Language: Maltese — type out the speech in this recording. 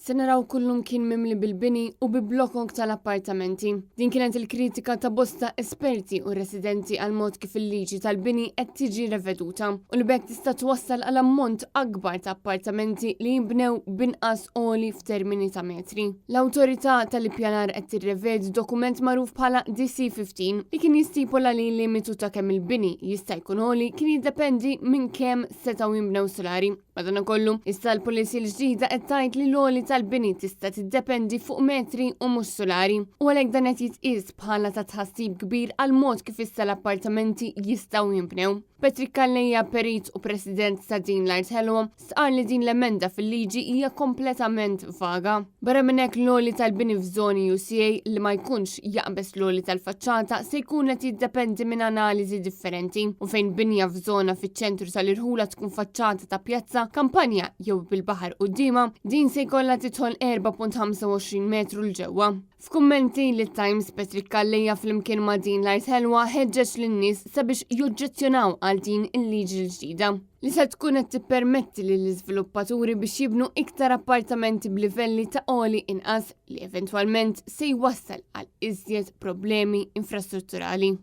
Se naraw kullum kien mimli bil-bini u bi-blokkong tal-appartamenti. Din kienet il-kritika ta' bosta esperti u residenti għal mod kif il-liġi tal-bini qed tiġi reveduta u li bekk tista' twassal għal ammont akbar ta' appartamenti li jinbnew binqas oli f'termini ta' metri. L-awtorità tal-ippjanar qed tirrevedi dokument magħruf bħala DC-15 li kien jistipula li l-limitu ta' kemm il-bini jista' jkun oli kien jiddependi minn kemm setgħu jinbnew solari. Madankollu, issa l-Pulizija l-ġdida qed tgħid li l-oli tal-bini tista' tiddependi fuq metri u mhux solari. U għalhekk dan qed jitqies bħala ta' tħassib kbir għal mod kif issa l-appartamenti jistgħu jinbnew. Patrick Calleja, perit u president ta' din l-Art Helwa, sqar li din l-emenda fil-liġi hija kompletament vaga. Barra minn hekk l-oli tal-bini f'żoni UCA li ma jkunx jaqbes l-oli tal-faċċata se jkun qed jiddependi minn analiżi differenti u fejn binja f'żona fiċ-ċentru tal-irħula tkun faċċata ta' pjazza, kampanja jew bil-baħar qudiema, din se jkollha tidħol 4.25 metru l ġewwa. F'kummenti li Times, Patrick Calleja flimkien ma' din l-Art Helwa ħeġġeġ lin-nies sabiex joġġezzjonaw għal din il-liġi l-ġdida li se tkun qed tippermetti lill-iżviluppaturi biex jibnu iktar appartamenti b'livelli ta' oli inqas li eventwalment se jwassal għal iżjed problemi infrastrutturali.